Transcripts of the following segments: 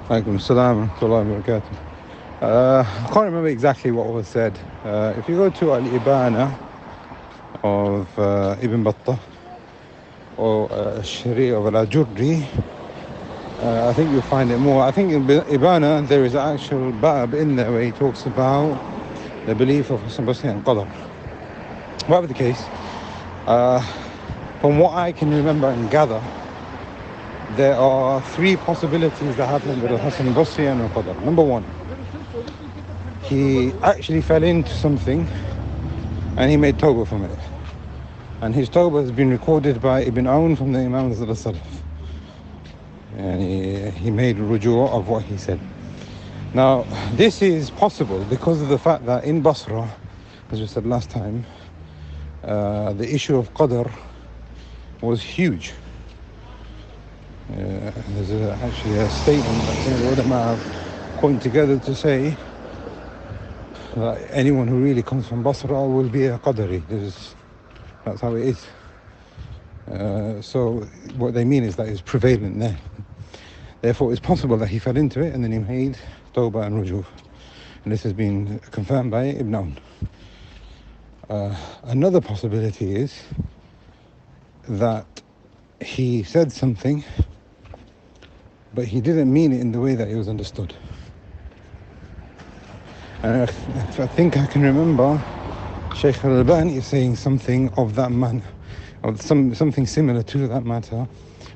Alaikum as-salam wa rahmatullahi wa barakatuh. I can't remember exactly what was said. If you go to Al-Ibana of Ibn Battah or Shari of Al-Ajurri, I think you'll find it more. I think in Ibana there is an actual bab in there where he talks about the belief of al-Basri and Qadr. Whatever the case, from what I can remember and gather, there are three possibilities that happened with al-Hasan al-Basri and al-Qadr. Number one, he actually fell into something and he made tawbah from it. And his tawbah has been recorded by Ibn Awn from the Imams of the Salaf. And he made rujuu of what he said. Now, this is possible because of the fact that in Basra, as we said last time, the issue of Qadr was huge. There's actually a statement that some of the ulama have coined together to say that anyone who really comes from Basra will be a Qadri. That's how it is. So what they mean is that it's prevalent there. Therefore it's possible that he fell into it and then he made tawbah and rujuu. And this has been confirmed by Ibn Awn. Another possibility is that he said something but he didn't mean it in the way that it was understood. And I think I can remember Shaykh al-Albani saying something of that manner, or something similar to that matter,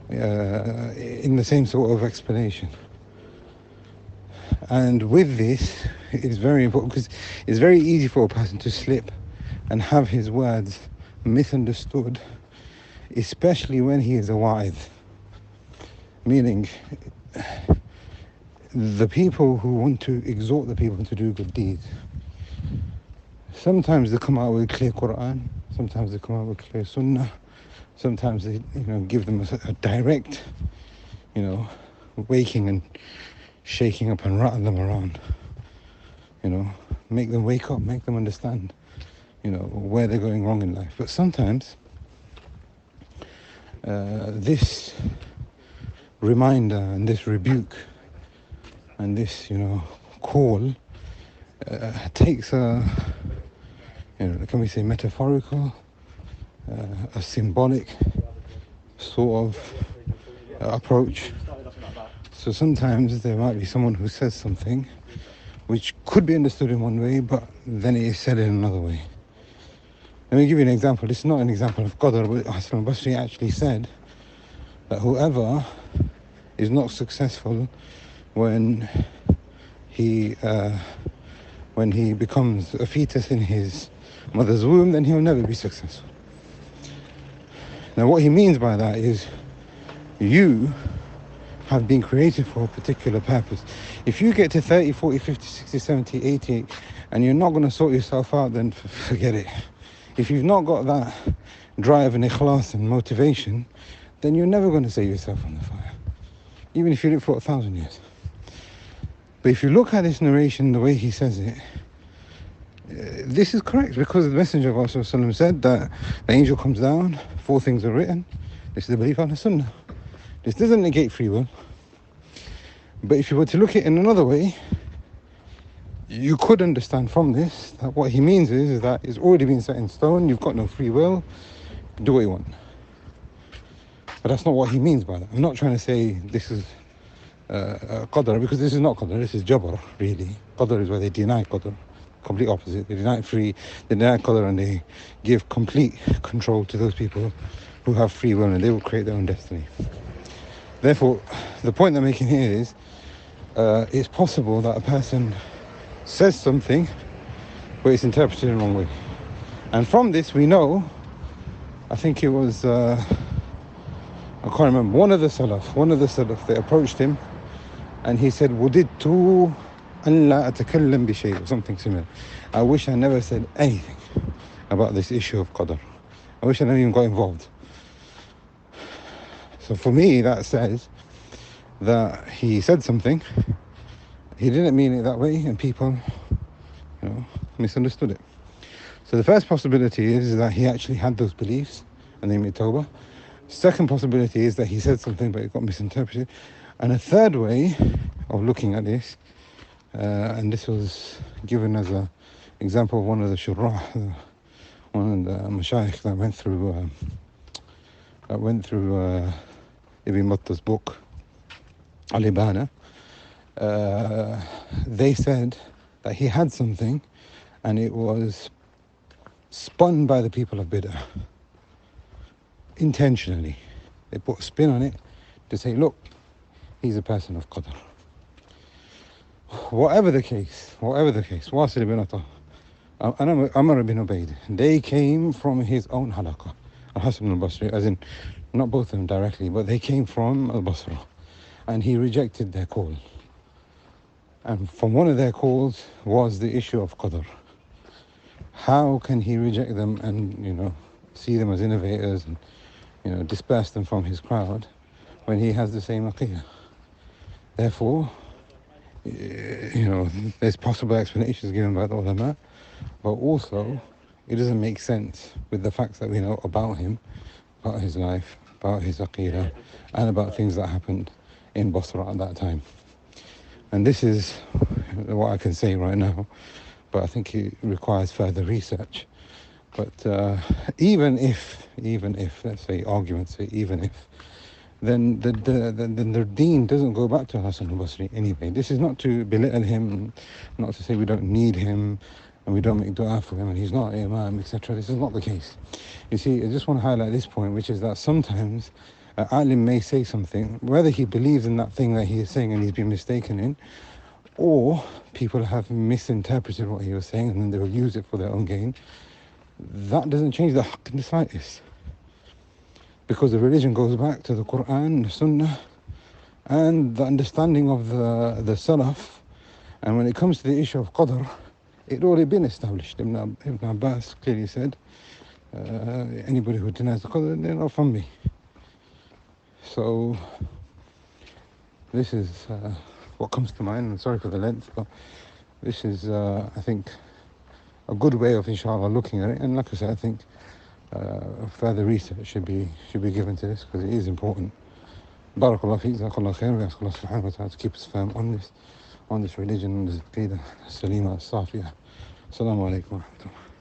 in the same sort of explanation. And with this, it's very important because it's very easy for a person to slip and have his words misunderstood, especially when he is a wa'id. Meaning, the people who want to exhort the people to do good deeds, sometimes they come out with clear Quran, sometimes they come out with clear Sunnah, sometimes they give them a direct, waking and shaking up and rattle them around, make them wake up, make them understand, where they're going wrong in life. But sometimes this reminder and this rebuke and this, call takes a, can we say metaphorical, a symbolic sort of approach. So sometimes there might be someone who says something which could be understood in one way, but then it is said in another way. Let me give you an example. This is not an example of Qadr, but Hasan al-Basri actually said that whoever is not successful when he becomes a fetus in his mother's womb, then he'll never be successful. Now what he means by that is you have been created for a particular purpose. If you get to 30, 40, 50, 60, 70, 80 and you're not going to sort yourself out, then forget it. If you've not got that drive and ikhlas and motivation, then you're never going to save yourself from the fire, even if you live for 1,000 years. But if you look at this narration, the way he says it, this is correct, because the Messenger of Allah said that the angel comes down, 4 things are written. This is the belief on al-Sunnah. This doesn't negate free will. But if you were to look at it in another way, you could understand from this that what he means is that it's already been set in stone, you've got no free will, do what you want. But that's not what he means by that. I'm not trying to say this is Qadr, because this is not Qadr, this is Jabr, really. Qadr is where they deny Qadr, complete opposite. They deny free, they deny Qadr, and they give complete control to those people who have free will, and they will create their own destiny. Therefore, the point I'm making here is, it's possible that a person says something, but it's interpreted in the wrong way. And from this we know, I think it was, I can't remember, one of the Salaf, they approached him and he said, وَدِدْتُ أَنْ لَا أَتَكَلَّمْ بِشَيْءٍ, or something similar. I wish I never said anything about this issue of Qadr. I wish I never even got involved. So for me, that says that he said something, he didn't mean it that way, and people, misunderstood it. So the first possibility is that he actually had those beliefs and they made tawbah. Second possibility is that he said something but it got misinterpreted. And a third way of looking at this, and this was given as an example of one of the shurrah, one of the mashayikh that went through Ibn Battah's book Al-Ibana. They said that he had something and it was spun by the people of Bid'ah intentionally. They put a spin on it to say, look, he's a person of Qadr. Whatever the case, Wasil ibn Atta and Amr ibn Ubayd, they came from his own halaqah, al-Hasan al-Basri, as in, not both of them directly, but they came from al-Basra, and he rejected their call. And from one of their calls was the issue of Qadr. How can he reject them and, see them as innovators and, disperse them from his crowd when he has the same aqeedah? Therefore, there's possible explanations given by the ulama, but also it doesn't make sense with the facts that we know about him, about his life, about his aqeedah, and about things that happened in Basra at that time. And this is what I can say right now, but I think it requires further research. But even if, let's say, arguments say even if, then the deen doesn't go back to Hasan al-Basri anyway. This is not to belittle him, not to say we don't need him and we don't make dua for him and he's not imam, etc. This is not the case. You see, I just want to highlight this point, which is that sometimes alim may say something, whether he believes in that thing that he is saying and he's been mistaken in, or people have misinterpreted what he was saying and then they will use it for their own gain. That doesn't change the haqq in the slightest, because the religion goes back to the Quran, the Sunnah, and the understanding of the Salaf. And when it comes to the issue of Qadr, it already been established. Ibn Abbas clearly said, anybody who denies the Qadr, they're not from me. So this is what comes to mind. I'm sorry for the length, but this is, I think, a good way of, inshallah, looking at it. And like I said, I think further research should be given to this, because it is important. Barakallah feek, jazakallah khair. We ask Allah subhanahu wa ta'ala to keep us firm on this religion, on this aqeedah, salima, as-safiyah. Assalamu alaikum wa rahmatullah.